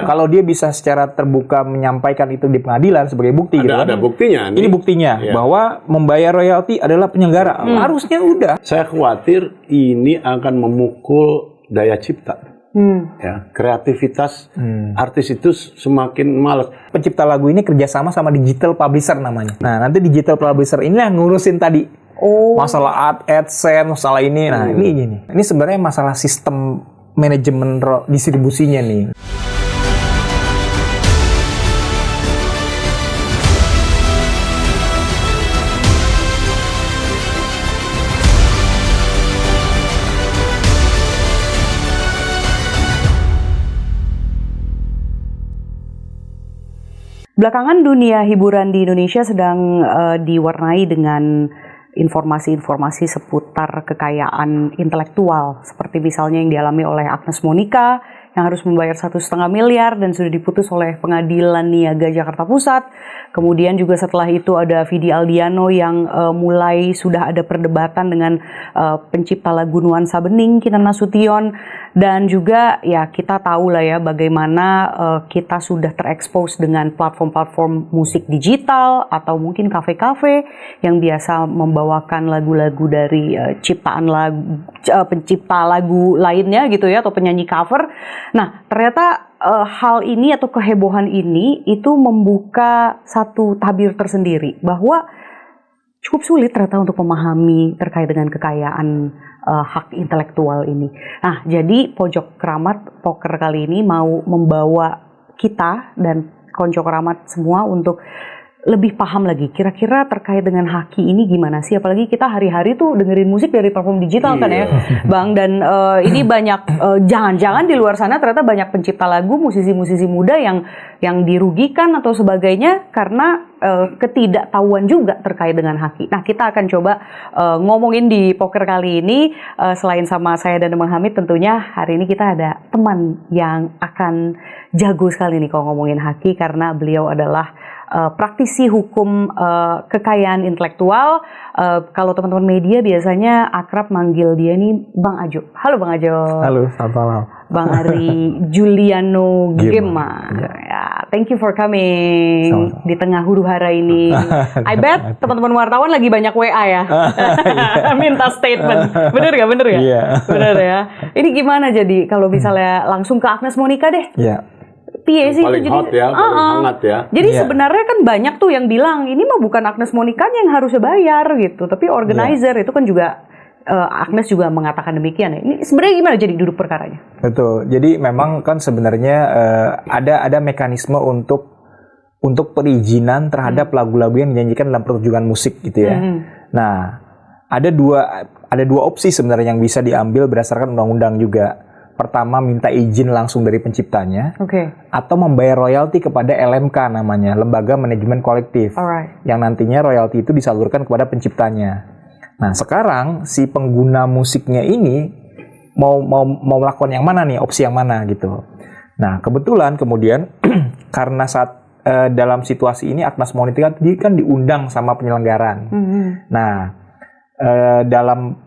Kalau dia bisa secara terbuka menyampaikan itu di pengadilan sebagai bukti, gitu kan? Ada buktinya. Ini buktinya bahwa membayar royalti adalah penyelenggara. Harusnya udah. Saya khawatir ini akan memukul daya cipta. Ya, kreativitas artis itu semakin malas. Pencipta lagu ini kerjasama sama digital publisher namanya. Nah, nanti digital publisher ini yang ngurusin tadi masalah AdSense, masalah ini. Nah, ini sebenarnya masalah sistem manajemen distribusinya nih. Belakangan dunia hiburan di Indonesia sedang diwarnai dengan informasi-informasi seputar kekayaan intelektual, seperti misalnya yang dialami oleh Agnes Monica yang harus membayar 1,5 miliar dan sudah diputus oleh Pengadilan Niaga Jakarta Pusat. Kemudian juga setelah itu ada Vidi Aldiano yang mulai sudah ada perdebatan dengan pencipta lagu Nuansa Bening, Kinan Nasution, dan juga ya kita tahu lah ya bagaimana kita sudah terekspos dengan platform-platform musik digital atau mungkin kafe-kafe yang biasa membawakan lagu-lagu dari ciptaan lagu pencipta lagu lainnya gitu ya, atau penyanyi cover. Nah, ternyata hal ini atau kehebohan ini itu membuka satu tabir tersendiri bahwa cukup sulit ternyata untuk memahami terkait dengan kekayaan hak intelektual ini. Nah, jadi Pojok Keramat Poker kali ini mau membawa kita dan konco keramat semua untuk lebih paham lagi kira-kira terkait dengan haki ini gimana sih, apalagi kita hari-hari tuh dengerin musik dari platform digital kan ya Bang, dan ini banyak jangan-jangan di luar sana ternyata banyak pencipta lagu, musisi-musisi muda yang dirugikan atau sebagainya karena ketidaktahuan juga terkait dengan haki. Nah, kita akan coba ngomongin di poker kali ini, selain sama saya dan Bang Hamid, tentunya hari ini kita ada teman yang akan jago sekali nih kalau ngomongin haki karena beliau adalah praktisi hukum kekayaan intelektual. Kalau teman-teman media biasanya akrab manggil dia nih Bang Ajo. Halo Bang Ajo. Halo, selamat malam. Bang Ari Juliano Gema. Ya, thank you for coming. Sama-sama. Di tengah huru-hara ini. I bet teman-teman wartawan lagi banyak WA ya. Minta statement. Bener gak? Bener ya? Iya. Bener ya. Ini gimana jadi kalau misalnya langsung ke Agnes Monica deh? Iya. Piye sih Paling itu hot ya, paling hangat ya. Jadi sebenarnya kan banyak tuh yang bilang ini mah bukan Agnes Monica yang harusnya bayar gitu, tapi organizer itu kan juga Agnes juga mengatakan demikian ya. Ini sebenarnya gimana jadi duduk perkaranya? Betul. Jadi memang kan sebenarnya ada mekanisme untuk perizinan terhadap lagu-lagu yang dinyanyikan dalam pertunjukan musik gitu ya. Nah, ada dua opsi sebenarnya yang bisa diambil berdasarkan undang-undang juga. Pertama, minta izin langsung dari penciptanya, atau membayar royalti kepada LMK namanya, Lembaga Manajemen Kolektif, yang nantinya royalti itu disalurkan kepada penciptanya. Nah, sekarang si pengguna musiknya ini mau melakukan yang mana nih, opsi yang mana gitu. Nah, kebetulan kemudian karena saat dalam situasi ini Agnes Monica kan diundang sama penyelenggaraan. Nah, dalam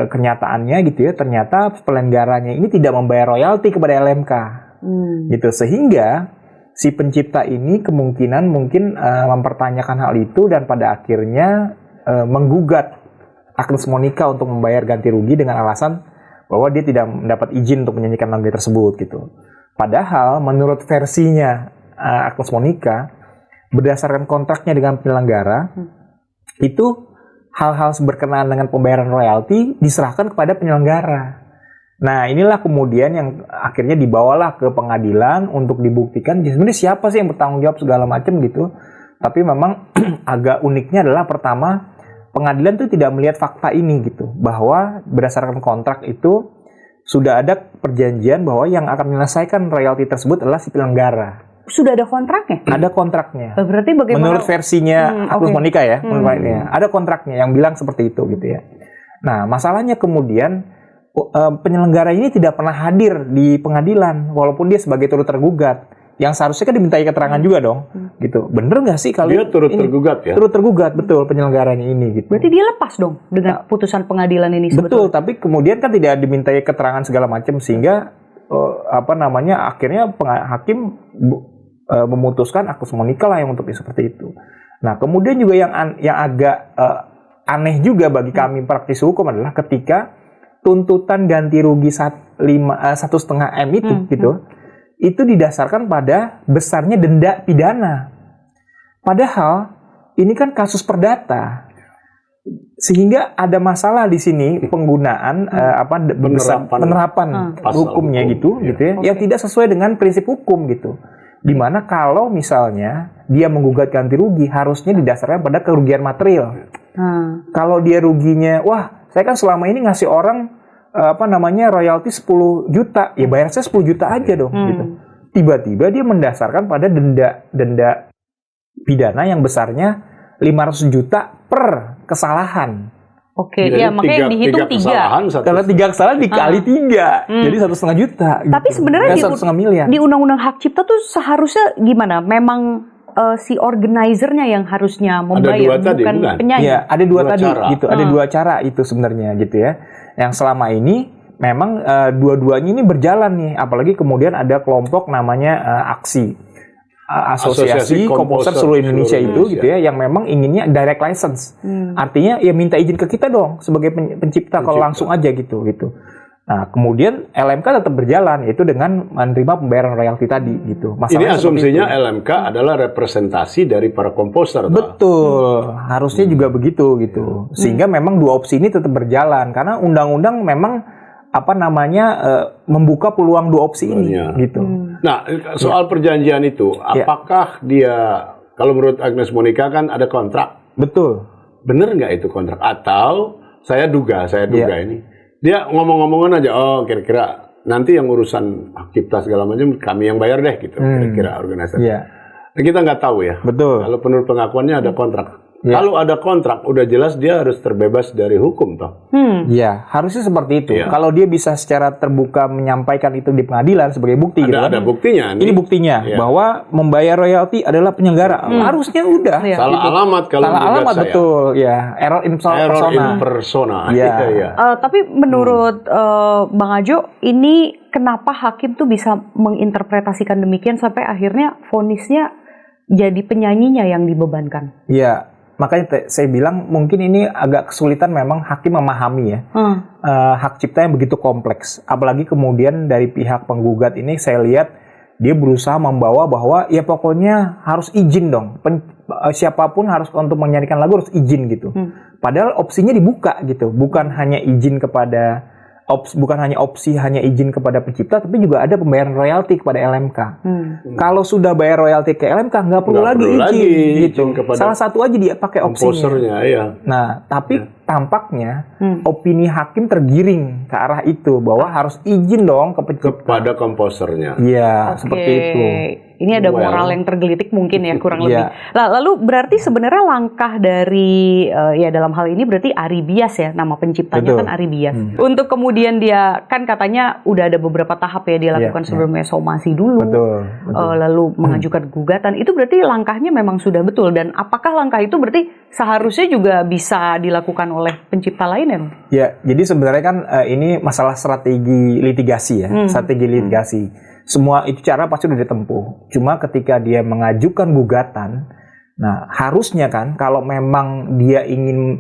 kenyataannya gitu ya, ternyata penyelenggaranya ini tidak membayar royalti kepada LMK, gitu, sehingga si pencipta ini kemungkinan mungkin mempertanyakan hal itu dan pada akhirnya menggugat Agnes Monica untuk membayar ganti rugi dengan alasan bahwa dia tidak mendapat izin untuk menyanyikan lagu tersebut gitu. Padahal menurut versinya Agnes Monica, berdasarkan kontraknya dengan penyelenggara itu hal-hal berkenaan dengan pembayaran royalti diserahkan kepada penyelenggara. Nah, inilah kemudian yang akhirnya dibawalah ke pengadilan untuk dibuktikan sebenarnya siapa sih yang bertanggung jawab segala macam gitu. Tapi memang agak uniknya adalah pertama, pengadilan itu tidak melihat fakta ini gitu, bahwa berdasarkan kontrak itu sudah ada perjanjian bahwa yang akan menyelesaikan royalti tersebut adalah si penyelenggara. Sudah ada kontraknya? Ada kontraknya. Berarti bagaimana? Menurut versinya Agnes Monica ya, ada kontraknya yang bilang seperti itu gitu ya. Nah, masalahnya kemudian penyelenggara ini tidak pernah hadir di pengadilan, walaupun dia sebagai turut tergugat. Yang seharusnya kan dimintai keterangan juga dong, gitu. Bener nggak sih kalau dia turut tergugat ya? Turut tergugat, betul, penyelenggaranya ini gitu. Berarti dia lepas dong dengan putusan pengadilan ini sebetulnya? Betul, tapi kemudian kan tidak dimintai keterangan segala macam sehingga akhirnya hakim memutuskan Agnes Monica lah yang untuk seperti itu. Nah, kemudian juga yang agak aneh juga bagi kami praktisi hukum adalah ketika tuntutan ganti rugi 1,5 M itu didasarkan pada besarnya denda pidana. Padahal ini kan kasus perdata. Sehingga ada masalah di sini penggunaan penerapan hukumnya gitu ya, yang tidak sesuai dengan prinsip hukum gitu. Dimana kalau misalnya dia menggugat ganti rugi harusnya didasarkan pada kerugian material. Kalau dia ruginya, wah saya kan selama ini ngasih orang royalti 10 juta, ya bayar saya 10 juta aja dong gitu. Tiba-tiba dia mendasarkan pada denda pidana yang besarnya 500 juta per kesalahan. Oke, ya makanya dihitung 3. Kalau 3 kesalahan dikali 3, jadi 1,5 juta. Tapi gitu. sebenarnya 1,5 miliar. Di Undang-Undang Hak Cipta tuh seharusnya gimana? Memang si organizernya yang harusnya membayar, bukan penyanyi. Iya, ada dua tadi gitu. Ada 2 cara itu sebenarnya gitu ya. Yang selama ini memang dua-duanya ini berjalan nih. Apalagi kemudian ada kelompok namanya AKSI. Asosiasi Komposer Seluruh Indonesia itu gitu ya, yang memang inginnya direct license. Artinya ya minta izin ke kita dong sebagai pencipta kalau langsung aja gitu. Nah, kemudian LMK tetap berjalan itu dengan menerima pembayaran royalti tadi gitu. Masalahnya ini asumsinya LMK adalah representasi dari para komposer. Betul, harusnya juga begitu gitu. Sehingga memang 2 opsi ini tetap berjalan karena undang-undang memang membuka peluang 2 opsi ini gitu. Nah, soal perjanjian itu, apakah dia, kalau menurut Agnes Monica kan ada kontrak? Betul. Bener nggak itu kontrak? Atau saya duga ini, dia ngomong-ngomongan aja, oh kira-kira nanti yang urusan hak cipta segala macam kami yang bayar deh gitu, kira-kira organisasi. Nah, kita nggak tahu ya. Betul. Kalau menurut pengakuannya ada kontrak. Kalau ada kontrak, udah jelas dia harus terbebas dari hukum toh. Iya, harusnya seperti itu. Kalau dia bisa secara terbuka menyampaikan itu di pengadilan sebagai bukti, ada buktinya. Ini buktinya bahwa membayar royalti adalah penyelenggara. Harusnya udah. Salah alamat kalau salah alamat saya. Betul, ya. Error in persona. Tapi menurut Bang Ajo, ini kenapa hakim tuh bisa menginterpretasikan demikian sampai akhirnya vonisnya jadi penyanyinya yang dibebankan? Iya. Makanya saya bilang mungkin ini agak kesulitan memang hakim memahami ya hak cipta yang begitu kompleks. Apalagi kemudian dari pihak penggugat ini saya lihat dia berusaha membawa bahwa ya pokoknya harus izin dong. Siapapun harus untuk menyanyikan lagu harus izin gitu. Padahal opsinya dibuka gitu. Bukan hanya izin kepada hanya izin kepada pencipta, tapi juga ada pembayaran royalti kepada LMK. Kalau sudah bayar royalti ke LMK, nggak perlu lagi izin gitu. Salah satu aja dia pakai opsinya. Nah, tapi tampaknya opini hakim tergiring ke arah itu bahwa harus izin dong ke pencipta. Kepada komposernya. Iya, seperti itu. Ini ada moral yang tergelitik mungkin ya kurang lebih. Lalu berarti sebenarnya langkah dari dalam hal ini berarti Ari Bias ya, nama penciptanya kan Ari Bias. Untuk kemudian dia kan katanya udah ada beberapa tahap ya dia lakukan sebelumnya somasi dulu, lalu mengajukan gugatan. Itu berarti langkahnya memang sudah betul, dan apakah langkah itu berarti seharusnya juga bisa dilakukan oleh pencipta lainnya? Ya, jadi sebenarnya kan ini masalah strategi litigasi ya, strategi litigasi. Semua itu cara pasti udah ditempuh. Cuma ketika dia mengajukan gugatan, nah harusnya kan kalau memang dia ingin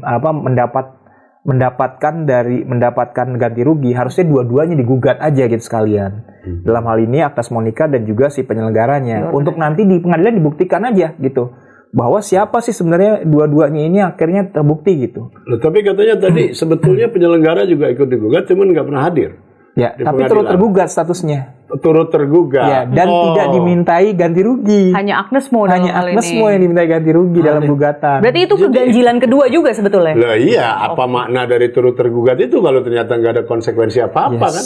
mendapatkan ganti rugi, harusnya dua-duanya digugat aja gitu sekalian. Dalam hal ini Agnes Monica dan juga si penyelenggaranya. Untuk nanti di pengadilan dibuktikan aja gitu. Bahwa siapa sih sebenarnya dua-duanya ini akhirnya terbukti gitu. Loh, tapi katanya tadi sebetulnya penyelenggara juga ikut digugat, cuman nggak pernah hadir. Ya, tapi turut tergugat statusnya. Turut tergugat. Ya, dan tidak dimintai ganti rugi. Hanya Agnes Mo yang dimintai ganti rugi dalam gugatan. Berarti itu keganjilan kedua juga sebetulnya. Lah iya, apa makna dari turut tergugat itu kalau ternyata nggak ada konsekuensi apa-apa kan?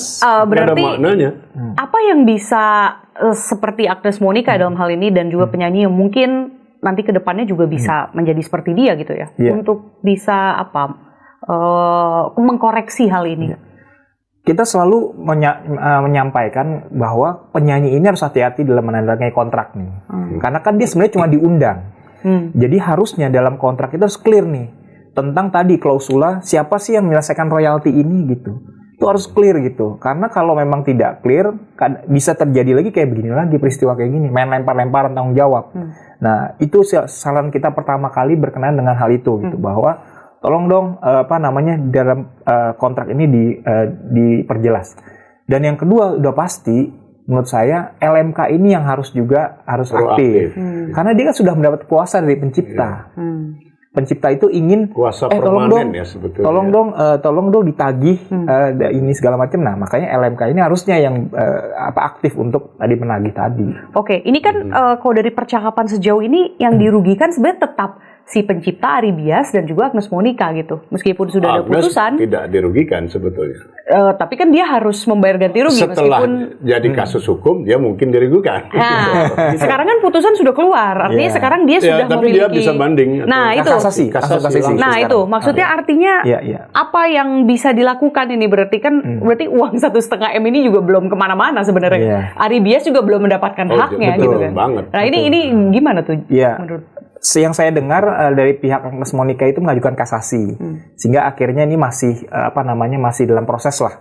Berarti ada maknanya. Apa yang bisa seperti Agnes Monica dalam hal ini dan juga penyanyi yang mungkin nanti ke depannya juga bisa menjadi seperti dia gitu ya. Untuk bisa mengkoreksi hal ini. Kita selalu menyampaikan bahwa penyanyi ini harus hati-hati dalam menandatangani kontrak nih. Karena kan dia sebenarnya cuma diundang. Jadi harusnya dalam kontrak itu harus clear nih. Tentang tadi klausula siapa sih yang menyelesaikan royalti ini gitu. Itu harus clear gitu. Karena kalau memang tidak clear, bisa terjadi lagi kayak begini lagi, peristiwa kayak gini, main lempar-lemparan tanggung jawab. Nah, itu saran kita pertama kali berkenaan dengan hal itu gitu, bahwa tolong dong dalam kontrak ini diperjelas. Dan yang kedua udah pasti menurut saya LMK ini yang harus aktif. Karena dia kan sudah mendapat kuasa dari pencipta. Pencipta itu ingin kuasa tolong dong, ya sebetulnya. Tolong dong ditagih ini segala macam. Nah, makanya LMK ini harusnya yang aktif untuk menagih tadi. Oke, ini kan kalau dari percakapan sejauh ini yang dirugikan sebenarnya tetap si pencipta Ari Bias dan juga Agnes Monica gitu. Meskipun sudah ada putusan, tidak dirugikan sebetulnya. Tapi kan dia harus membayar ganti rugi setelah jadi kasus hukum, dia mungkin dirugikan. Nah, sekarang kan putusan sudah keluar. Artinya sekarang dia sudah tapi memiliki. Dia bisa banding. Nah, itu. Kasasi. Nah, itu maksudnya artinya apa yang bisa dilakukan ini berarti kan berarti uang 1,5 M ini juga belum kemana-mana sebenarnya. Ari Bias juga belum mendapatkan haknya betul, gitu kan. Banget. Nah, ini gimana tuh menurut? Yang saya dengar dari pihak Agnes Monica itu mengajukan kasasi, sehingga akhirnya ini masih masih dalam proses lah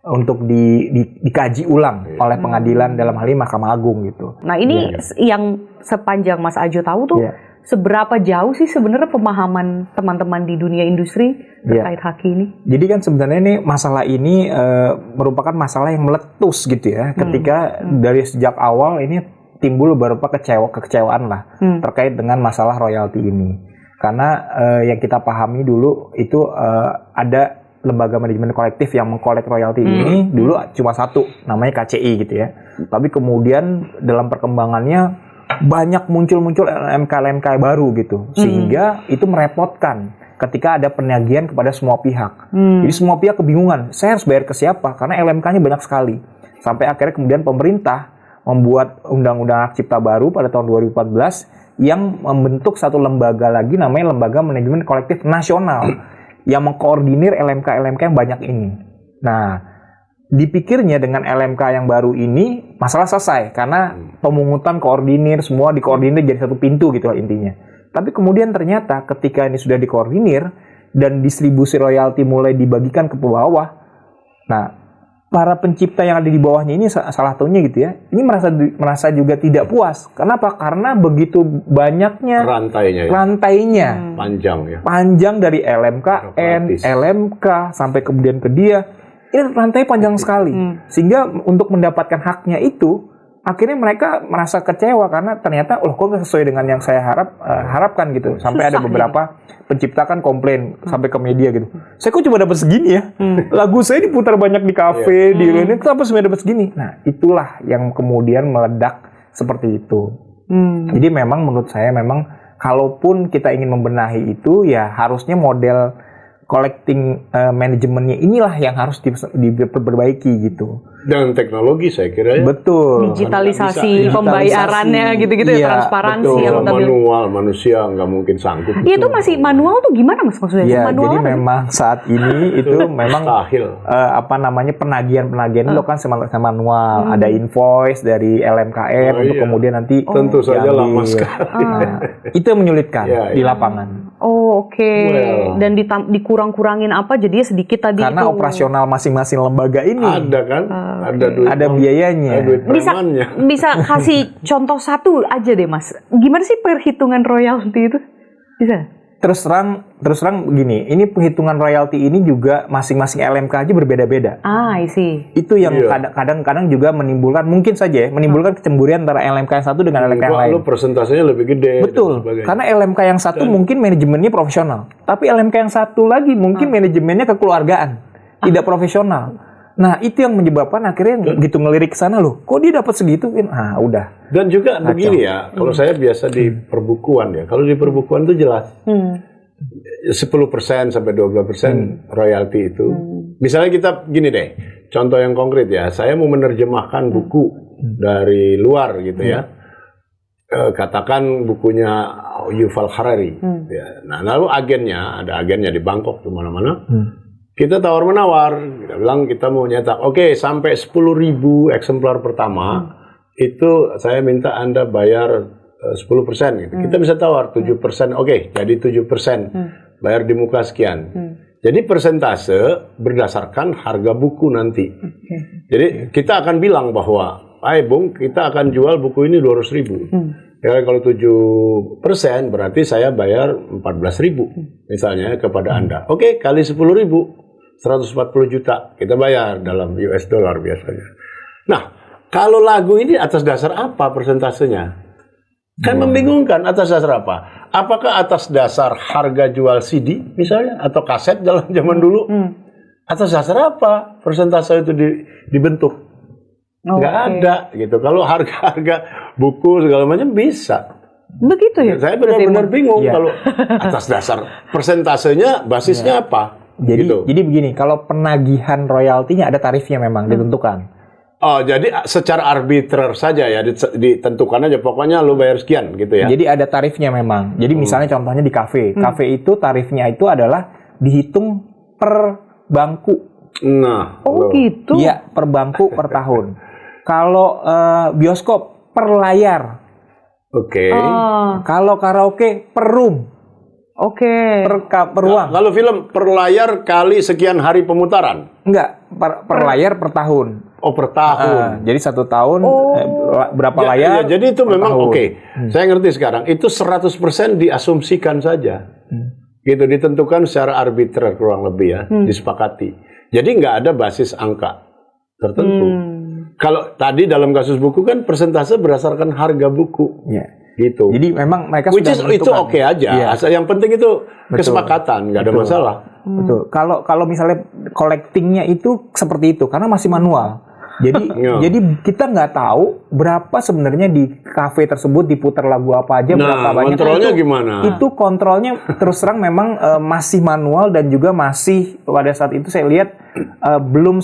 untuk dikaji ulang oleh pengadilan dalam hal ini Mahkamah Agung gitu. Nah ini yang sepanjang Mas Ajo tahu tuh seberapa jauh sih sebenarnya pemahaman teman-teman di dunia industri terkait haki ini? Jadi kan sebenarnya ini masalah ini merupakan masalah yang meletus gitu ya, ketika dari sejak awal ini timbul beberapa kekecewaan lah terkait dengan masalah royalti ini. Karena yang kita pahami dulu itu ada lembaga manajemen kolektif yang mengkolek royalti ini dulu cuma satu, namanya KCI gitu ya. Tapi kemudian dalam perkembangannya banyak muncul LMK baru gitu, sehingga itu merepotkan ketika ada penagihan kepada semua pihak. Jadi semua pihak kebingungan, saya harus bayar ke siapa? Karena LMK-nya banyak sekali. Sampai akhirnya kemudian pemerintah membuat undang-undang hak cipta baru pada tahun 2014 yang membentuk satu lembaga lagi namanya Lembaga Manajemen Kolektif Nasional yang mengkoordinir LMK yang banyak ini. Nah, dipikirnya dengan LMK yang baru ini masalah selesai karena pemungutan koordinir semua dikoordinir jadi satu pintu gitu lah intinya. Tapi kemudian ternyata ketika ini sudah dikoordinir dan distribusi royalti mulai dibagikan ke bawah, nah para pencipta yang ada di bawahnya ini salah satunya gitu ya, ini merasa juga tidak puas. Kenapa? Karena begitu banyaknya rantainya panjang dari LMKN, LMK sampai kemudian ke dia, ini rantai panjang sekali. Sehingga untuk mendapatkan haknya itu akhirnya mereka merasa kecewa karena ternyata kok nggak sesuai dengan yang saya harapkan gitu. Sampai ada beberapa pencipta kan komplain sampai ke media gitu. Saya kok cuma dapat segini ya? Lagu saya diputar banyak di kafe, di ini, kenapa cuma dapat segini? Nah, itulah yang kemudian meledak seperti itu. Jadi memang menurut saya kalaupun kita ingin membenahi itu ya harusnya model collecting manajemennya inilah yang harus diperbaiki gitu. Dan teknologi saya kira ya. Betul. Digitalisasi pembayarannya gitu-gitu ya, transparansi yang manual manusia nggak mungkin sanggup. Itu masih manual tuh gimana Mas maksudnya? Ya, jadi memang saat ini itu memang penagihan itu kan sama manual. Ada invoice dari LMKN untuk kemudian nanti tentu saja lama sekali. Itu yang menyulitkan di lapangan. Oke. Dan dikurang-kurangin apa jadinya sedikit tadi karena itu. Operasional masing-masing lembaga ini ada kan ada biayanya. Bisa kasih contoh satu aja deh Mas. Gimana sih perhitungan royalti itu? Bisa? Terus terang begini, ini penghitungan royalti ini juga masing-masing LMK aja berbeda-beda. I see. Itu yang kadang-kadang juga menimbulkan menimbulkan kecemburian antara LMK yang satu dengan LMK yang lain. Persentasenya lebih gede. Betul. Karena LMK yang satu mungkin manajemennya profesional, tapi LMK yang satu lagi mungkin manajemennya kekeluargaan, tidak profesional. Nah, itu yang menyebabkan akhirnya gitu ngelirik ke sana loh. Kok dia dapat segitu? Udah. Dan juga begini ya, kalau saya biasa di perbukuan ya. Kalau di perbukuan itu jelas. 10% sampai 12% royalti itu. Misalnya kita gini deh, contoh yang konkret ya. Saya mau menerjemahkan buku dari luar gitu ya. Katakan bukunya Yuval Harari. Ya. Nah, lalu ada agennya di Bangkok di mana-mana. Kita tawar-menawar, kita bilang kita mau nyetak, oke, sampai 10.000 eksemplar pertama, itu saya minta Anda bayar 10% gitu. Kita bisa tawar 7%, oke, jadi 7%, bayar di muka sekian. Jadi persentase berdasarkan harga buku nanti. Jadi kita akan bilang bahwa, Bung, kita akan jual buku ini 200.000. Ya, kalau 7% berarti saya bayar 14.000 misalnya kepada Anda. Oke, kali 10.000, 140 juta kita bayar dalam US dollar biasanya. Nah, kalau lagu ini atas dasar apa persentasenya? Kan membingungkan, atas dasar apa? Apakah atas dasar harga jual CD misalnya atau kaset dalam zaman dulu? Atas dasar apa persentase itu dibentuk? Nggak ada gitu. Kalau harga-harga buku segala macam bisa. Begitu ya? Saya benar-benar bingung kalau atas dasar persentasenya basisnya apa? Jadi gitu. jadi begini, kalau penagihan royaltinya ada tarifnya memang ditentukan. Oh, jadi secara arbitrer saja ya, ditentukan aja, pokoknya lu bayar sekian gitu ya? Jadi ada tarifnya memang. Jadi misalnya contohnya di kafe. Kafe itu tarifnya itu adalah dihitung per bangku. Nah. Gitu? Iya, per bangku per tahun. Kalau bioskop per layar. Oke. Kalau karaoke per room. Per ruang. Kalau film per layar kali sekian hari pemutaran? Enggak, per layar per tahun. Oh, per tahun. Jadi 1 tahun berapa layar? Ya, jadi itu memang oke. Saya ngerti sekarang. Itu 100% diasumsikan saja. Gitu, ditentukan secara arbitrer kurang lebih ya, disepakati. Jadi nggak ada basis angka tertentu. Kalau tadi dalam kasus buku kan persentase berdasarkan harga buku. Gitu. Jadi memang mereka Which sudah is, itu oke aja. Asal yang penting itu kesepakatan, nggak ada masalah. Betul. Kalau misalnya collectingnya itu seperti itu, karena masih manual. Jadi jadi kita nggak tahu berapa sebenarnya di kafe tersebut diputar lagu apa aja, berapa banyak. Kontrolnya gimana? Itu kontrolnya terus terang memang masih manual dan juga masih pada saat itu saya lihat belum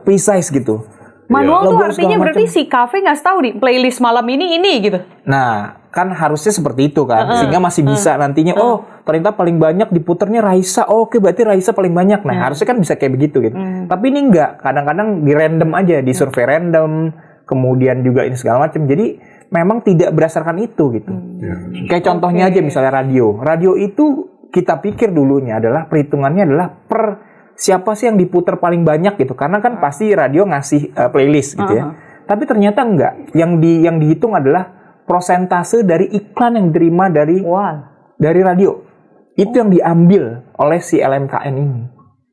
precise gitu. Manual tuh artinya berarti si kafe nggak tahu nih playlist malam ini gitu. Nah, kan harusnya seperti itu kan, sehingga masih bisa nantinya, oh ternyata paling banyak diputernya Raisa, oke berarti Raisa paling banyak. Nah, harusnya kan bisa kayak begitu gitu. Tapi ini enggak, kadang-kadang di random aja, di survei random, kemudian juga ini segala macam. Jadi memang tidak berdasarkan itu gitu. Kayak contohnya aja misalnya radio. Radio itu kita pikir dulunya adalah perhitungannya adalah per siapa sih yang diputer paling banyak gitu, karena kan pasti radio ngasih playlist gitu ya. Tapi ternyata enggak. Yang dihitung adalah prosentase dari iklan yang diterima dari radio. Itu yang diambil oleh si LMKN ini.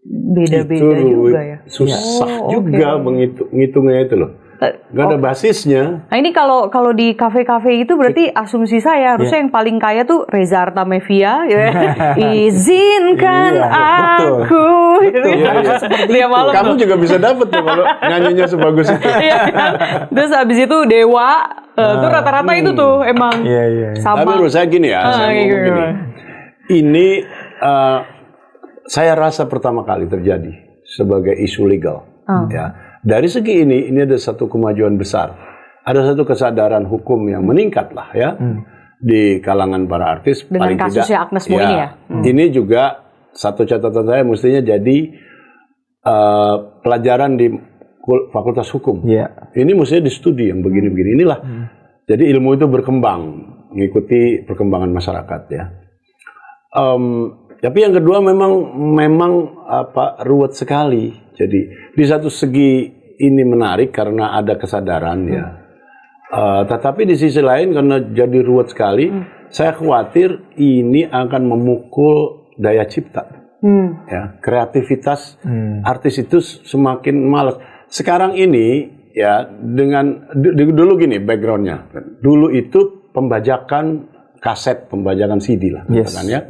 Beda-beda juga ya. Susah juga menghitungnya itu loh. Nggak ada basisnya. Nah ini kalau di kafe-kafe itu berarti asumsi saya harusnya yang paling kaya tuh Reza Artamevia, ya. Izinkan aku. Malam kamu juga bisa dapet tuh kalau nyanyinya sebagus itu. Terus habis itu Dewa, tuh rata-rata itu tuh emang sama. Tapi menurut saya gini ya, ini saya rasa pertama kali terjadi sebagai isu legal, ya. Dari segi ini ada satu kemajuan besar. Ada satu kesadaran hukum yang meningkat lah ya di kalangan para artis. Dengan paling kasusnya tidak, Agnes Mo ini ya. Ini juga satu catatan saya mestinya jadi pelajaran di Fakultas Hukum. Ini mestinya di studi yang begini-begini. Inilah. Jadi ilmu itu berkembang, mengikuti perkembangan masyarakat ya. Tapi yang kedua memang ruwet sekali. Jadi di satu segi ini menarik karena ada kesadaran ya. Tetapi di sisi lain karena jadi ruwet sekali, saya khawatir ini akan memukul daya cipta. Ya, kreativitas artis itu semakin malas. Sekarang ini ya dengan dulu gini backgroundnya. Dulu itu pembajakan kaset, pembajakan CD lah katanya.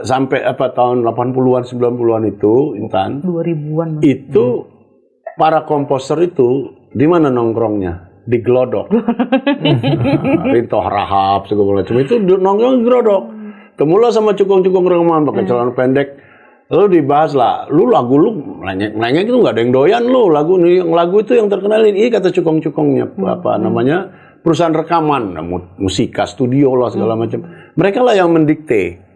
Sampai tahun 80-an 90-an itu Intan 2000-an itu para komposer itu di mana nongkrongnya? Di Glodok. Rinto Harahap segala macam itu nongkrong di Glodok. Temulah sama cukong-cukong rekaman pakai celana pendek. Lalu dibahas lah, lu melengek itu nggak ada yang doyan lu lagu itu yang terkenal ini kata cukong-cukongnya namanya perusahaan rekaman, musika studio lah segala macam. Mereka lah yang mendikte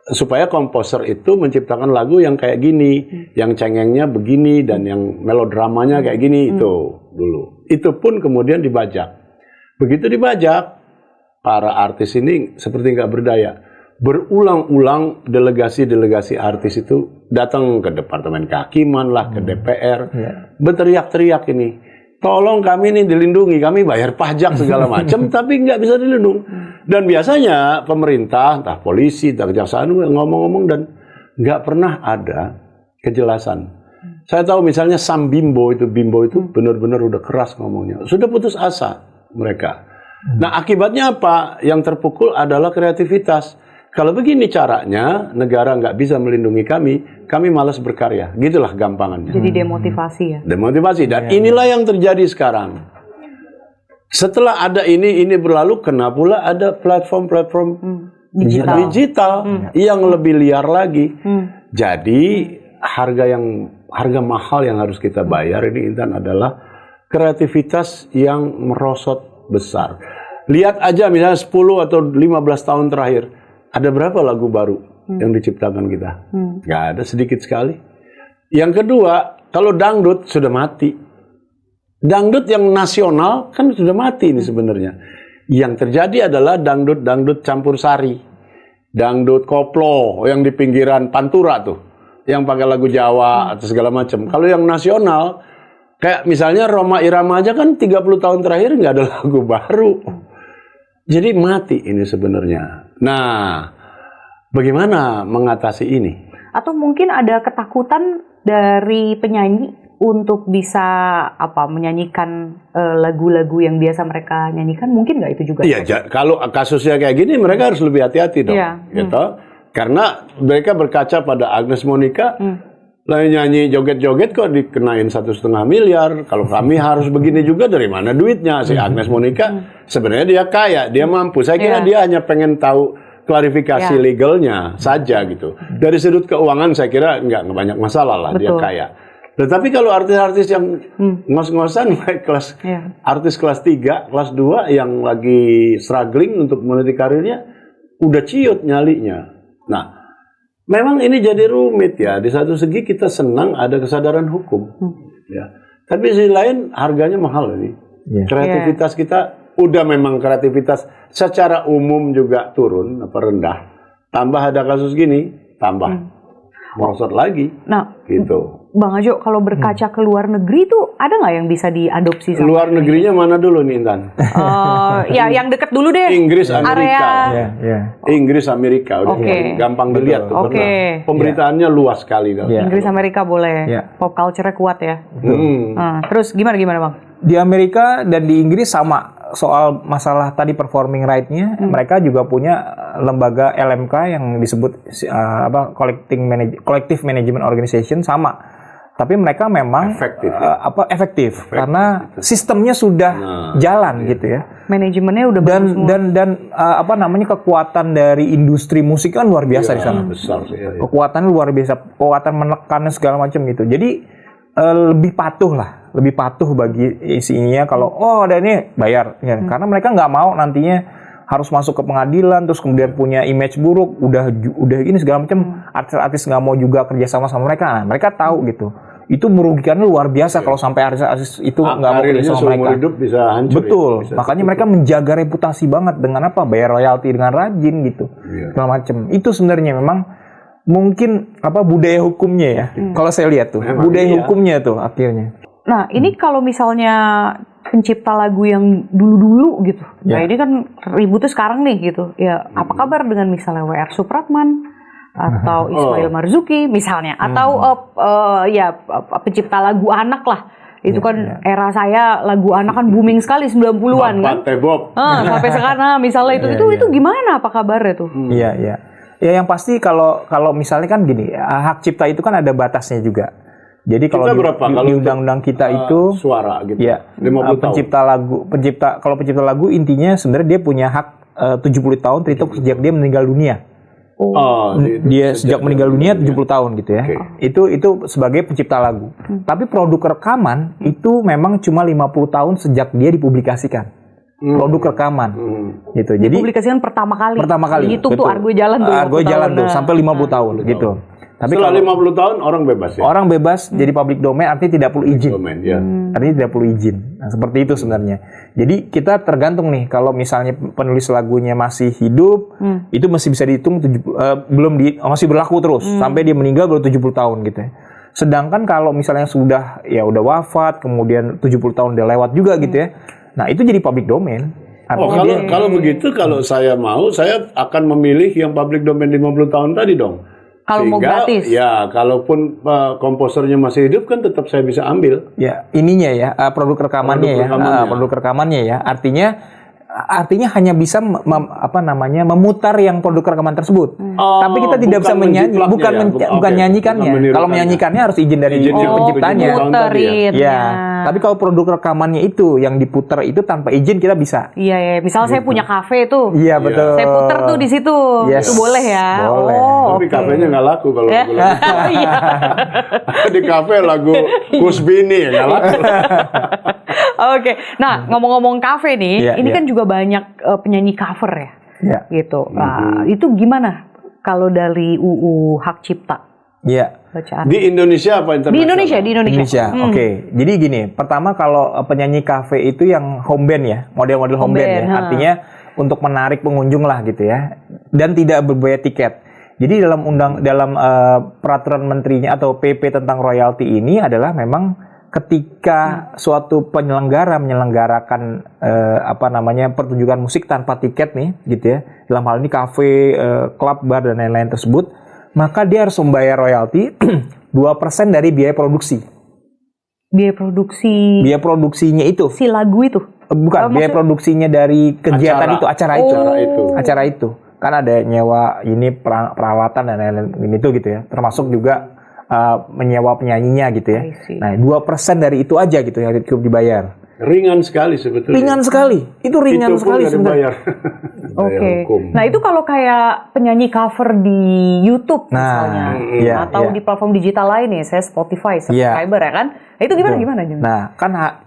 supaya komposer itu menciptakan lagu yang kayak gini, yang cengengnya begini dan yang melodramanya kayak gini itu dulu. Itu pun kemudian dibajak. Begitu dibajak, para artis ini seperti nggak berdaya. berulang-ulang delegasi-delegasi artis itu datang ke Departemen Kehakiman lah, ke DPR, berteriak-teriak ini, tolong kami ini dilindungi, kami bayar pajak segala macam, tapi nggak bisa dilindungi. Dan biasanya pemerintah, entah polisi, entah kejaksaan ngomong-ngomong dan nggak pernah ada kejelasan. Saya tahu misalnya Sam Bimbo itu benar-benar udah keras ngomongnya, sudah putus asa mereka. Nah akibatnya apa? Yang terpukul adalah kreativitas. Kalau begini caranya, negara nggak bisa melindungi kami malas berkarya. Gitulah gampangannya. Jadi demotivasi ya? Demotivasi. Dan inilah yang terjadi sekarang. Setelah ada ini berlalu, kena pula ada platform-platform digital yang lebih liar lagi. Jadi harga mahal yang harus kita bayar ini Intan adalah kreativitas yang merosot besar. Lihat aja misalnya 10 atau 15 tahun terakhir. Ada berapa lagu baru yang diciptakan kita? Nggak ada, sedikit sekali. Yang kedua, kalau dangdut sudah mati. Dangdut yang nasional kan sudah mati ini sebenarnya. Yang terjadi adalah dangdut campur sari. Dangdut koplo yang di pinggiran Pantura tuh. Yang pakai lagu Jawa atau segala macam. Kalau yang nasional, kayak misalnya Rhoma Irama aja kan 30 tahun terakhir nggak ada lagu baru. Jadi mati ini sebenarnya. Nah, bagaimana mengatasi ini? Atau mungkin ada ketakutan dari penyanyi untuk bisa menyanyikan lagu-lagu yang biasa mereka nyanyikan, mungkin nggak itu juga? Iya, kalau kasusnya kayak gini mereka harus lebih hati-hati dong, gitu. Karena mereka berkaca pada Agnes Monica. Lah nyanyi joget-joget kok dikenain 1,5 miliar. Kalau kami harus begini juga, dari mana duitnya? Si Agnes Monica sebenarnya dia kaya, dia mampu. Saya kira dia hanya pengen tahu klarifikasi legalnya saja gitu. Dari sudut keuangan saya kira nggak banyak masalah lah. Betul. Dia kaya. Tetapi kalau artis-artis yang ngos-ngosan kelas artis kelas 3, kelas 2 yang lagi struggling untuk meniti karirnya udah ciut nyalinya. Nah, memang ini jadi rumit ya. Di satu segi kita senang ada kesadaran hukum, ya. Tapi di sisi lain harganya mahal ini. Kreativitas kita udah memang kreativitas secara umum juga turun, rendah. Tambah ada kasus gini, tambah merosot lagi. Nah, gitu. Bang Ajo, kalau berkaca ke luar negeri tuh ada nggak yang bisa diadopsi? Luar negerinya mana dulu nih Intan? Ya, yang deket dulu deh. Inggris, Amerika. Area... Inggris, Amerika. Udah gampang dilihat tuh. Pemberitaannya luas sekali. Inggris, Amerika boleh. Pop culture-nya kuat ya. Terus gimana Bang? Di Amerika dan di Inggris sama. Soal masalah tadi performing right-nya, mereka juga punya lembaga LMK yang disebut Collective Management Organization sama. Tapi mereka memang efektif karena sistemnya sudah jalan gitu ya. Manajemennya udah dan kekuatan dari industri musik kan luar biasa di sana. Besar sih, kekuatannya luar biasa, kekuatan menekan segala macam gitu. Jadi lebih patuh bagi isinya kalau ada ini bayar ya. Karena mereka nggak mau nantinya harus masuk ke pengadilan terus kemudian punya image buruk, udah ini segala macam. Artis-artis nggak mau juga kerja sama mereka. Nah, mereka tahu gitu. Itu merugikannya luar biasa kalau sampai artis-artis itu nggak mau kerja sama mereka. Hidup bisa hancur. Betul. Ya, bisa makanya mereka menjaga reputasi banget dengan bayar royalti dengan rajin gitu. Segala macam. Itu sebenarnya memang mungkin budaya hukumnya ya. Kalau saya lihat tuh, budaya hukumnya tuh akhirnya. Nah, ini kalau misalnya pencipta lagu yang dulu-dulu gitu. Nah, ini kan ributnya sekarang nih gitu. Ya, apa kabar dengan misalnya W.R. Supratman atau Ismail Marzuki misalnya atau pencipta lagu anak lah. Itu kan era saya lagu anak kan booming sekali 90-an kan. Sampai sekarang misalnya itu gimana apa kabarnya tuh? Iya. Ya yang pasti kalau misalnya kan gini, hak cipta itu kan ada batasnya juga. Jadi kalau di undang-undang kita itu suara gitu. Ya, 50 pencipta lagu intinya sebenarnya dia punya hak 70 tahun terhitung sejak dia meninggal dunia. Dia sejak meninggal dunia 70 tahun gitu ya. Itu sebagai pencipta lagu. Tapi produk rekaman itu memang cuma 50 tahun sejak dia dipublikasikan. Produk rekaman gitu. Jadi publikasikan pertama kali. Itu tuh Argo Jalan tuh. Argo Jalan tuh sampai 50 tahun gitu. Tapi setelah 50 tahun orang bebas ya? Orang bebas jadi public domain artinya tidak perlu izin. Domain, ya. Artinya tidak perlu izin. Nah, seperti itu sebenarnya. Jadi kita tergantung nih, kalau misalnya penulis lagunya masih hidup, itu masih bisa dihitung masih berlaku terus sampai dia meninggal baru 70 tahun gitu ya. Sedangkan kalau misalnya sudah wafat, kemudian 70 tahun udah lewat juga gitu ya. Nah, itu jadi public domain. Kalau begitu, kalau saya mau, saya akan memilih yang public domain 50 tahun tadi dong. Kalau mau gratis. Ya, kalaupun komposernya masih hidup kan tetap saya bisa ambil. Ya, ininya ya, produk rekamannya. Produk rekamannya ya. Artinya hanya bisa memutar yang produk rekaman tersebut. Tapi kita tidak bisa menyanyi, bukan nyanyikannya. Kalau menyanyikannya harus izin dari penciptanya. Ya. Tapi kalau produk rekamannya itu yang diputar itu tanpa izin kita bisa. Iya. Misal saya punya kafe tuh. Iya, betul. Saya putar tuh di situ. Yes. Itu boleh ya. Boleh. Tapi kafenya nggak laku kalau di kafe lagu Kusbini nggak laku. Oke. Nah, ngomong-ngomong kafe nih, ini kan juga banyak penyanyi cover ya. Iya. Gitu. Nah, itu gimana kalau dari UU Hak Cipta? Iya. Bacaan. Di Indonesia apa internasional? Di Indonesia. Oke. Jadi gini, pertama kalau penyanyi kafe itu yang home band ya, model-model home band ya. Artinya untuk menarik pengunjung lah gitu ya. Dan tidak berbayar tiket. Jadi dalam peraturan menterinya atau PP tentang royalti ini adalah memang ketika suatu penyelenggara menyelenggarakan pertunjukan musik tanpa tiket nih gitu ya. Dalam hal ini kafe, klub, bar dan lain-lain tersebut, maka dia harus membayar royalti 2% dari biaya produksi. Biaya produksi? Biaya produksinya itu. Si lagu itu? Bukan, biaya produksinya dari kegiatan acara itu. Kan ada nyewa ini perawatan dan lain-lain itu gitu ya. Termasuk juga menyewa penyanyinya gitu ya. Nah, 2% dari itu aja gitu yang cukup dibayar. Ringan sekali sebetulnya. Ringan sekali. Itu ringan sekali sebenarnya. Oke. Nah, itu kalau kayak penyanyi cover di YouTube misalnya atau di platform digital lain nih, saya Spotify, subscriber ya kan. Nah, itu gimana? Nah,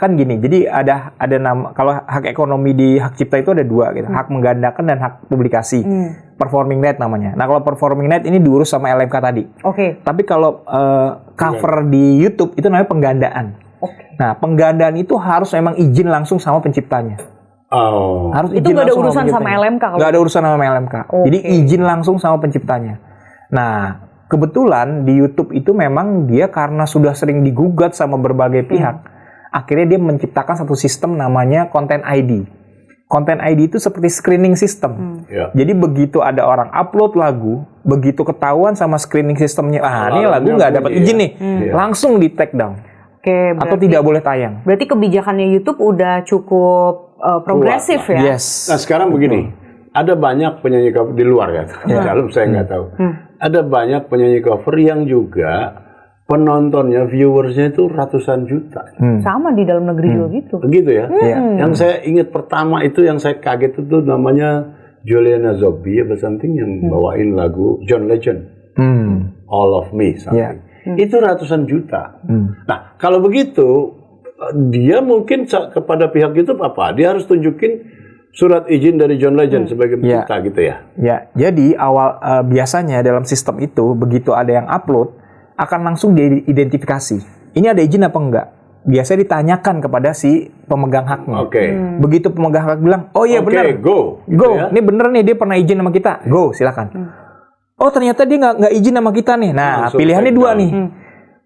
kan gini. Jadi ada nama, kalau hak ekonomi di hak cipta itu ada dua gitu. Hak menggandakan dan hak publikasi. Performing right namanya. Nah, kalau performing right ini diurus sama LMK tadi. Oke. Tapi kalau cover di YouTube itu namanya penggandaan. Nah, penggandaan itu harus memang izin langsung sama penciptanya. Harus itu nggak ada urusan sama LMK? Nggak ada urusan sama LMK. Jadi izin langsung sama penciptanya. Nah, kebetulan di YouTube itu memang dia karena sudah sering digugat sama berbagai pihak, akhirnya dia menciptakan satu sistem namanya Content ID. Content ID itu seperti screening system. Jadi begitu ada orang upload lagu, begitu ketahuan sama screening sistemnya, ini lagu nggak dapat izin nih, langsung di take down. Atau tidak boleh tayang. Berarti kebijakannya YouTube udah cukup progresif ya? Yes. Nah, sekarang begini, ada banyak penyanyi cover di luar ya, di dalam saya nggak tahu. Ada banyak penyanyi cover yang juga penontonnya, viewersnya itu ratusan juta. Sama di dalam negeri juga gitu. Begitu ya? Yang saya ingat pertama itu yang saya kaget itu namanya Juliana Zombie apa something yang bawain lagu John Legend, All of Me something. Itu ratusan juta. Nah, kalau begitu, dia mungkin kepada pihak YouTube apa? Dia harus tunjukin surat izin dari John Legend sebagai pencipta gitu ya? Ya, jadi biasanya dalam sistem itu, begitu ada yang upload, akan langsung diidentifikasi. Ini ada izin apa enggak? Biasanya ditanyakan kepada si pemegang haknya. Begitu pemegang hak bilang, oh iya benar, go. Gitu ya? Ini bener nih, dia pernah izin sama kita. Go, silakan. Oh ternyata dia nggak izin sama kita nih. Nah, pilihannya dua nih.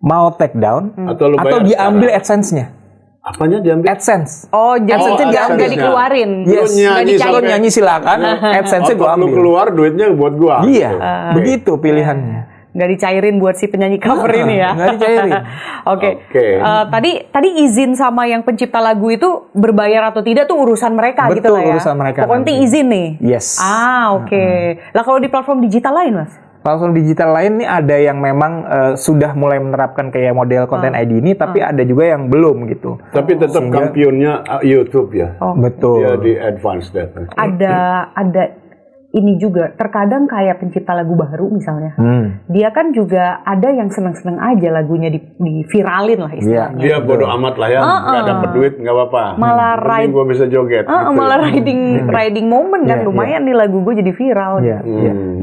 Mau take down atau diambil AdSense-nya. Apanya diambil? AdSense. AdSense-nya diambil, dikeluarin. Yes. Lu nyanyi silakan. AdSense-nya gua ambil. Lu keluar duitnya buat gua. Iya. Begitu pilihannya. Nggak dicairin buat si penyanyi cover ini ya? Nggak dicairin. Oke. Tadi izin sama yang pencipta lagu itu berbayar atau tidak tuh urusan mereka. Betul, gitu lah ya? urusan mereka. Pokoknya izin nih? Yes. Oke. Lah kalau di platform digital lain, Mas? Platform digital lain nih ada yang memang sudah mulai menerapkan kayak model Content ID ini, tapi ada juga yang belum gitu. Tapi tetap kampionnya YouTube ya? Betul. Dia di advance data. Ada ini juga terkadang kayak pencipta lagu baru misalnya, dia kan juga ada yang seneng-seneng aja lagunya viralin lah istilahnya. Dia bodoh amat lah ya, nggak dapet duit nggak apa-apa. Malah gue bisa joget. Gitu malah riding moment kan lumayan nih lagu gue jadi viral.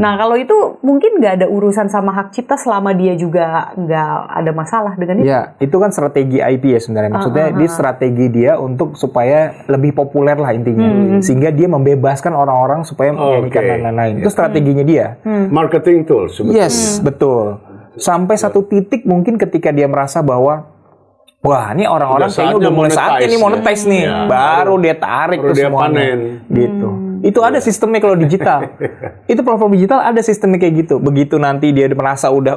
Nah kalau itu mungkin nggak ada urusan sama hak cipta selama dia juga nggak ada masalah dengan itu. Ya itu kan strategi IP ya sebenarnya. Maksudnya dia strategi dia untuk supaya lebih populer lah intinya, sehingga dia membebaskan orang-orang supaya menyanyikan dan lain-lain. Itu strateginya dia. Marketing tools sebetulnya. Yes, betul. Sampai satu titik mungkin ketika dia merasa bahwa wah, ini orang-orang kayaknya udah mulai saatnya nih monetize nih. Baru dia tarik tuh semuanya. Gitu. Itu ada sistemnya kalau digital. Itu platform digital ada sistemnya kayak gitu. Begitu nanti dia merasa udah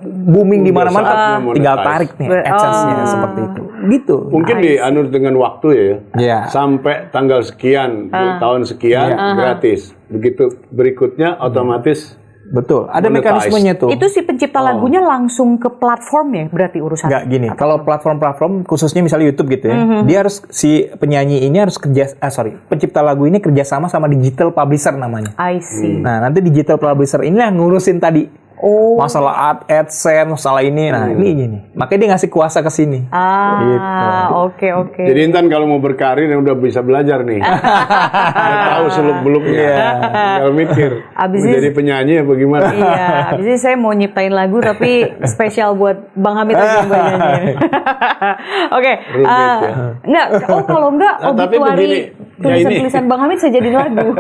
booming di mana-mana, tinggal tarik nih AdSense-nya seperti itu. Gitu. Mungkin dianur dengan waktu ya. Sampai tanggal sekian, tahun sekian gratis. Begitu berikutnya otomatis betul, ada mekanismenya tuh. Itu si pencipta lagunya langsung ke platform ya, berarti urusan. Nggak gini, kalau platform-platform khususnya misalnya YouTube gitu ya, dia harus si penyanyi ini harus pencipta lagu ini kerjasama sama digital publisher namanya. I see. Nah nanti digital publisher ini yang ngurusin tadi. Masalah AdSense, masalah ini, nah ini nih. Makanya dia ngasih kuasa ke sini. Oke. Jadi Intan kalau mau berkarir udah bisa belajar nih. Udah tahu seluk-beluknya. Tinggal mikir. Abis mau jadi penyanyi apa gimana? Iya, abis ini saya mau nyiptain lagu tapi spesial buat Bang Hamid aja yang nyanyiin. Oke. Enggak, kalau enggak obituari tulisan-tulisan Bang Hamid saya jadiin lagu.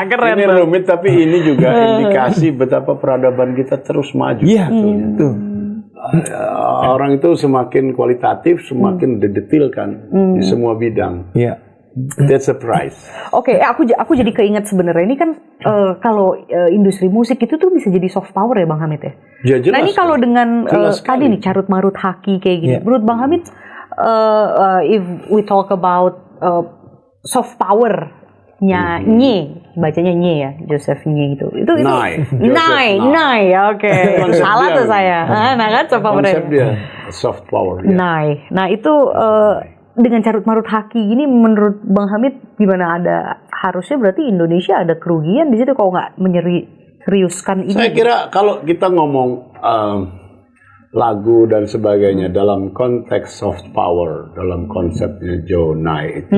Keren. Ini rumit tapi ini juga indikasi betapa peradaban kita terus maju. Iya, betul. Orang itu semakin kualitatif, semakin didetailkan di semua bidang. Iya. That's a prize. Oke, aku jadi keinget sebenarnya ini kan kalau industri musik itu tuh bisa jadi soft power ya Bang Hamid ya. Ya jelas. Nah ini kalau dengan tadi nih carut marut haki kayak gini, menurut Bang Hamid, if we talk about soft power Nye, bacanya Nye ya, Joseph Nye itu Nye, oke. Salah tuh saya. Nah kan soft power. Konsep dia soft power. Nye. Nah itu dengan carut marut haki ini menurut Bang Hamid gimana, harusnya berarti Indonesia ada kerugian di situ kalau nggak seriuskan ini. Saya kira kalau kita ngomong lagu dan sebagainya dalam konteks soft power, dalam konsepnya Joe Nye itu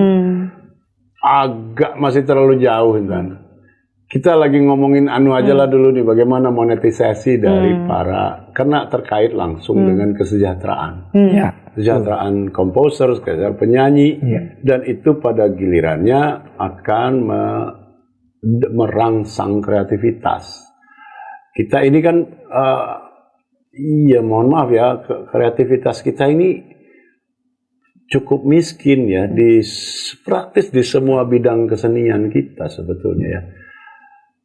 agak masih terlalu jauh kan. Kita lagi ngomongin aja lah dulu nih, bagaimana monetisasi dari karena terkait langsung dengan kesejahteraan. Kesejahteraan komposer, kesejahteraan penyanyi, dan itu pada gilirannya akan merangsang kreativitas. Kita ini kan mohon maaf ya, kreativitas kita ini cukup miskin ya praktis di semua bidang kesenian kita sebetulnya ya.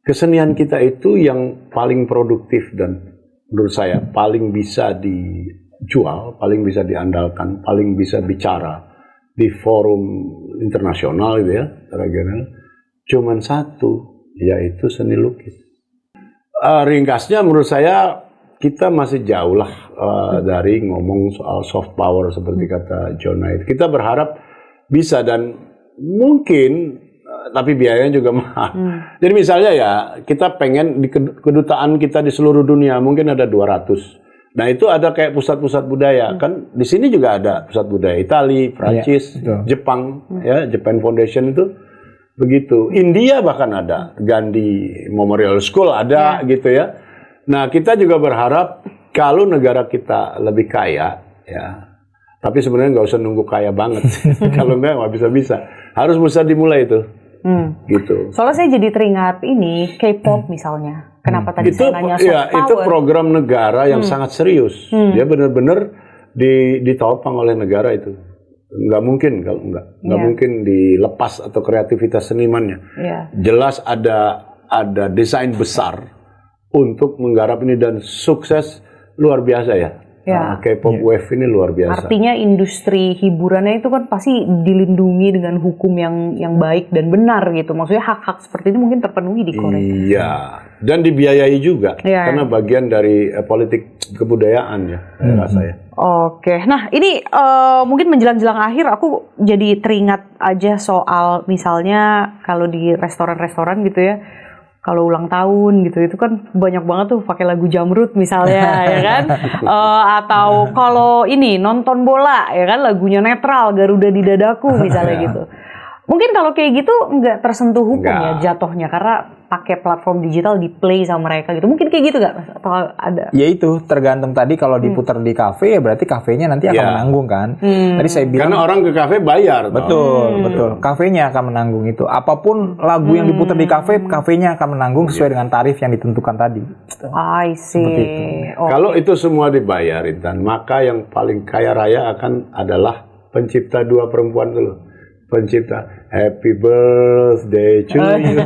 Kesenian kita itu yang paling produktif dan menurut saya paling bisa dijual, paling bisa diandalkan, paling bisa bicara di forum internasional gitu ya, regional. Cuman satu, yaitu seni lukis. Ringkasnya menurut saya kita masih jauh lah dari ngomong soal soft power seperti kata John Knight. Kita berharap bisa dan mungkin, tapi biayanya juga mahal. Jadi misalnya ya, kita pengen di kedutaan kita di seluruh dunia mungkin ada 200. Nah itu ada kayak pusat-pusat budaya. Kan di sini juga ada pusat budaya Italia, Prancis, Jepang, ya Japan Foundation itu begitu. India bahkan ada, Gandhi Memorial School ada gitu ya. Nah, kita juga berharap kalau negara kita lebih kaya, ya. Tapi sebenarnya nggak usah nunggu kaya banget. Kalau nggak bisa. Harus bisa dimulai itu. Gitu. Soalnya saya jadi teringat ini K-pop misalnya. Kenapa tadi saya nanya soft power? Itu program negara yang sangat serius. Dia benar-benar ditopang oleh negara itu. Nggak mungkin kalau nggak mungkin dilepas atau kreativitas senimannya. Jelas ada desain besar untuk menggarap ini dan sukses luar biasa ya. K-pop wave ini luar biasa. Artinya industri hiburannya itu kan pasti dilindungi dengan hukum yang baik dan benar gitu. Maksudnya hak-hak seperti ini mungkin terpenuhi di Korea. Iya, dan dibiayai juga karena bagian dari politik kebudayaan ya, saya rasa ya. Oke, nah ini mungkin menjelang-jelang akhir aku jadi teringat aja soal misalnya kalau di restoran-restoran gitu ya, kalau ulang tahun gitu itu kan banyak banget tuh pakai lagu Jamrud misalnya ya kan, atau kalau ini nonton bola ya kan lagunya netral Garuda di Dadaku misalnya gitu. Mungkin kalau kayak gitu nggak tersentuh hukum ya jatuhnya karena pakai platform digital di play sama mereka gitu. Mungkin kayak gitu nggak Mas? Atau ada? Ya itu tergantung tadi kalau diputar di kafe ya berarti kafenya nanti akan menanggung kan. Tadi saya bilang karena orang ke kafe bayar. Betul. Kafenya akan menanggung itu. Apapun lagu yang diputar di kafe, kafenya akan menanggung sesuai dengan tarif yang ditentukan tadi. I see. Kalau itu semua dibayar, Intan, maka yang paling kaya raya akan adalah pencipta dua perempuan dulu. Pencipta Happy Birthday to you.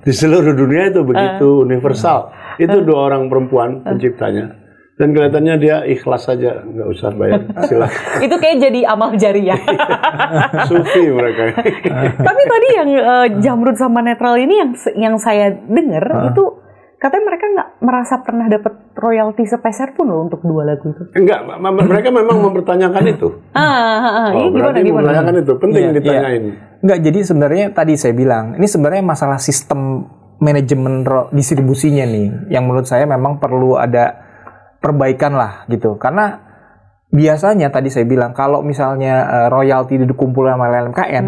Di seluruh dunia itu begitu universal. Itu dua orang perempuan penciptanya. Dan kelihatannya dia ikhlas saja, nggak usah bayar. Silakan. Itu kayak jadi amal jariah. Sufi mereka. Tapi tadi yang Jamrud sama netral ini yang saya dengar itu katanya mereka nggak merasa pernah dapat royalti sepeser pun loh untuk dua lagu itu. Enggak, mereka memang mempertanyakan itu. Gimana? Mempertanyakan itu, penting ditanyain. Enggak, jadi sebenarnya tadi saya bilang, ini sebenarnya masalah sistem manajemen distribusinya nih, yang menurut saya memang perlu ada perbaikan lah gitu. Karena biasanya tadi saya bilang, kalau misalnya royalti dikumpul sama LMKN,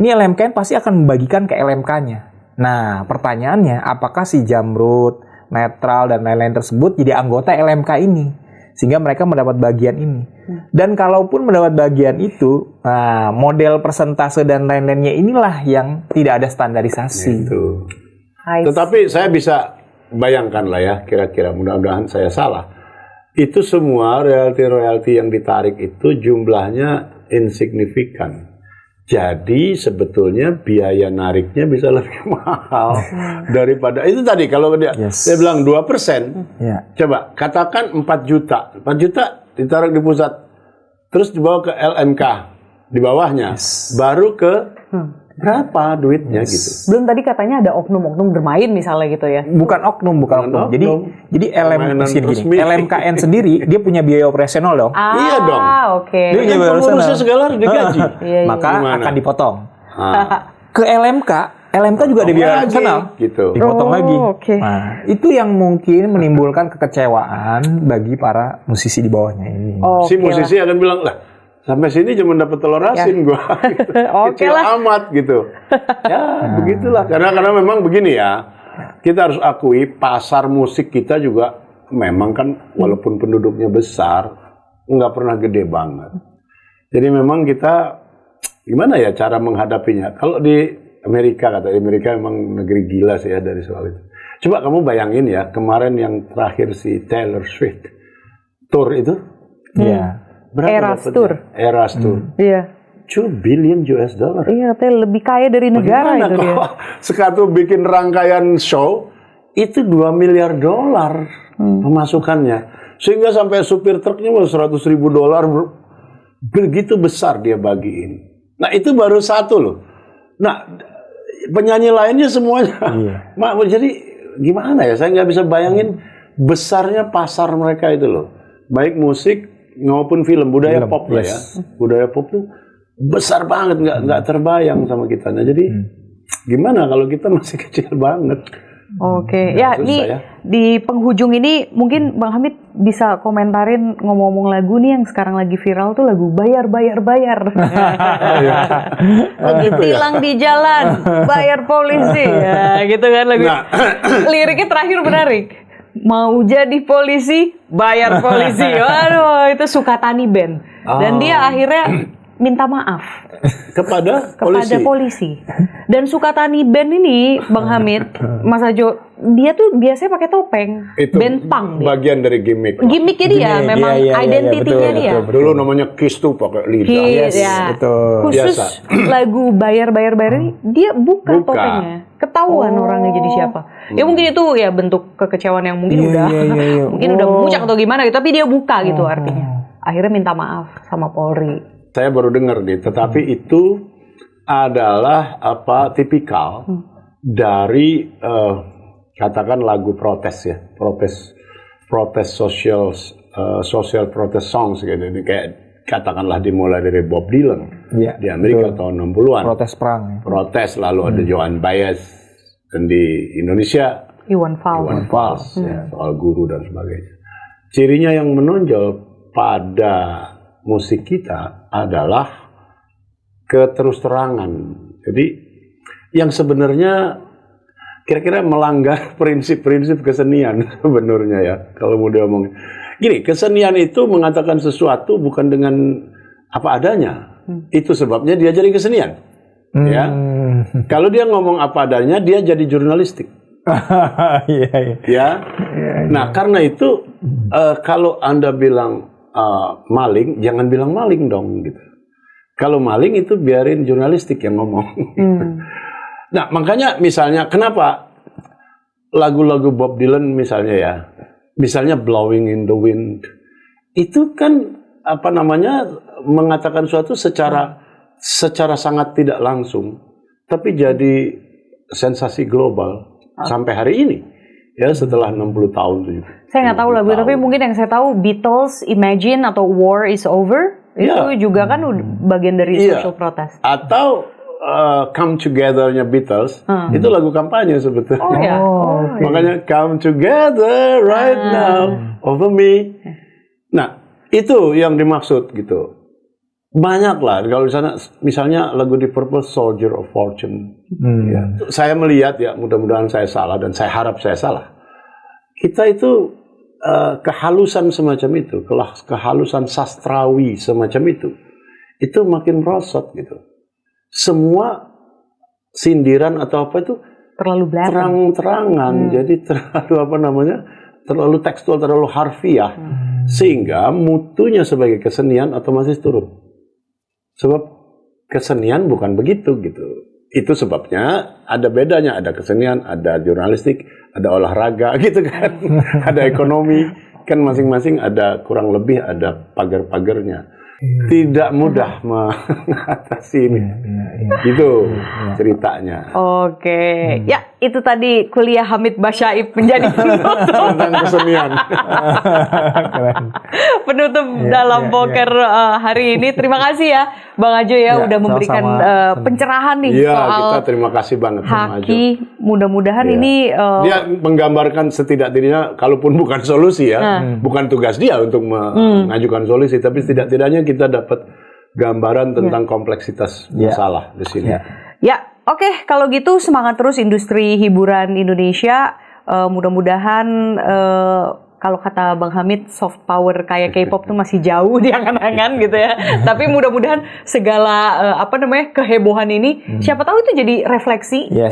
ini LMKN pasti akan membagikan ke LMK-nya. Nah, pertanyaannya, apakah si Jamrud, netral, dan lain-lain tersebut jadi anggota LMK ini? Sehingga mereka mendapat bagian ini. Dan kalaupun mendapat bagian itu, model persentase dan lain-lainnya inilah yang tidak ada standarisasi. Itu. Tetapi saya bisa bayangkan lah ya, kira-kira, mudah-mudahan saya salah. Itu semua royalti-royalti yang ditarik itu jumlahnya insignifikan. Jadi sebetulnya biaya nariknya bisa lebih mahal daripada itu tadi kalau dia bilang 2%. Coba katakan 4 juta. 4 juta ditarik di pusat terus dibawa ke LMK di bawahnya. Baru ke berapa duitnya gitu. Belum tadi katanya ada oknum-oknum bermain misalnya gitu ya. Bukan oknum. Jadi LMKN sendiri dia punya biaya operasional dong. Iya dong. Oke. Dia punya pengurusnya segala digaji. Maka akan dipotong. Ke LMK juga ada biaya operasional. Gitu. Dipotong lagi. Okay. Nah, itu yang mungkin menimbulkan kekecewaan bagi para musisi di bawahnya ini. Si musisi akan bilang, lah sampai sini cuma dapat telur asin gua. Gitu. Kecil amat gitu. Ya, begitulah. Karena memang begini ya. Kita harus akui pasar musik kita juga memang kan walaupun penduduknya besar, nggak pernah gede banget. Jadi memang kita gimana ya cara menghadapinya? Kalau di Amerika, Amerika memang negeri gila sih ya dari soal itu. Coba kamu bayangin ya, kemarin yang terakhir si Taylor Swift tour itu. Iya. Eras Tour. Iya. $2 billion. Iya, lebih kaya dari negara itu dia. Sekatu bikin rangkaian show itu $2 miliar pemasukannya. Sehingga sampai supir truknya $100,000 begitu besar dia bagiin. Nah, itu baru satu loh. Nah, penyanyi lainnya semuanya. Jadi gimana ya? Saya nggak bisa bayangin besarnya pasar mereka itu loh. Baik musik maupun film, budaya pop lah ya. Budaya pop tuh besar banget, nggak terbayang sama kita. Nah, jadi gimana kalau kita masih kecil banget? Oke, ya ini di penghujung ini mungkin Bang Hamid bisa komentarin ngomong-ngomong lagu nih yang sekarang lagi viral tuh lagu bayar. Tilang di jalan, bayar polisi, ya gitu kan lagu. Liriknya terakhir menarik. Mau jadi polisi, bayar polisi. Waduh, itu Sukatani Band. Dan dia akhirnya minta maaf kepada polisi. Dan Sukatani Band ini, Bang Hamid, Mas Ajo, dia tuh biasanya pakai topeng. Itu band punk. Bagian dari gimmick. Gimmicknya dia, memang identitinya dia. Dulu namanya Kiss tuh pakai lidah. Khusus lagu bayar ini, dia buka topengnya. Ketahuan orangnya jadi siapa. Ya mungkin itu ya bentuk kekecewaan yang mungkin udah memuncak atau gimana gitu, tapi dia buka gitu artinya. Akhirnya minta maaf sama Polri. Saya baru dengar nih, tetapi itu adalah tipikal dari katakan lagu protes ya, protes social social protest songs gitu. Ini kayak katakanlah dimulai dari Bob Dylan di Amerika tahun 60-an. Protes perang. Protes, lalu ada Joan Baez, dan di Indonesia Iwan Fals ya, soal guru dan sebagainya. Cirinya yang menonjol pada musik kita adalah keterus-terangan. Jadi yang sebenarnya kira-kira melanggar prinsip-prinsip kesenian sebenarnya ya, kalau mau diomongin. Gini, kesenian itu mengatakan sesuatu bukan dengan apa adanya. Itu sebabnya dia jadi kesenian. Ya. Kalau dia ngomong apa adanya, dia jadi jurnalistik. Ya. Nah, karena itu kalau Anda bilang maling, jangan bilang maling dong gitu. Kalau maling itu biarin jurnalistik yang ngomong. Nah, makanya misalnya kenapa lagu-lagu Bob Dylan misalnya ya, misalnya Blowing in the Wind, itu kan apa namanya mengatakan suatu secara sangat tidak langsung, tapi jadi sensasi global sampai hari ini. Ya, setelah 60 tahun tuh. Saya nggak tahu lagu, tapi mungkin yang saya tahu Beatles, Imagine atau War is Over, itu juga kan bagian dari social protest. Atau Come Together-nya Beatles, itu lagu kampanye sebetulnya. Oh ya. Makanya Come Together right now over me. Nah, itu yang dimaksud gitu. Banyak lah, kalau misalnya lagu di Purple, Soldier of Fortune. Ya. Saya melihat ya, mudah-mudahan saya salah dan saya harap saya salah. Kita itu kehalusan semacam itu, kehalusan sastrawi semacam itu makin merosot gitu. Semua sindiran atau apa itu terlalu terang-terangan, jadi terlalu tekstual, terlalu harfiah, sehingga mutunya sebagai kesenian otomatis turun. Sebab kesenian bukan begitu gitu. Itu sebabnya ada bedanya, ada kesenian, ada jurnalistik, ada olahraga gitu kan. Ada ekonomi, kan masing-masing ada kurang lebih ada pagar-pagarnya. Tidak mudah mengatasi ini. Gitu ceritanya. Oke. Ya, itu tadi kuliah Hamid Basyaib menjadi penutup. Tentang kesenian. Penutup dalam poker hari ini. Terima kasih ya Bang Ajo ya udah memberikan pencerahan nih soal kita terima kasih banget sama Ajo. Mudah-mudahan ini dia menggambarkan setidak-tidaknya, kalaupun bukan solusi ya, bukan tugas dia untuk mengajukan solusi, tapi setidak-tidaknya kita dapat gambaran tentang kompleksitas masalah di sini. Ya, oke, kalau gitu semangat terus industri hiburan Indonesia. Mudah-mudahan kalau kata Bang Hamid, soft power kayak K-pop tuh masih jauh di angan-angan gitu ya. Tapi mudah-mudahan segala kehebohan ini, siapa tahu itu jadi refleksi, ya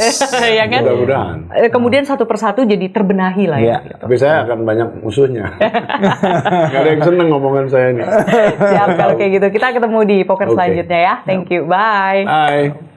kan? Mudah-mudahan. Kemudian satu persatu jadi terbenahi lah ya. Tapi saya akan banyak musuhnya. Gak ada yang seneng ngomongan saya ini. Siap kalau kayak gitu. Kita ketemu di poker selanjutnya ya. Thank you. Bye. Bye.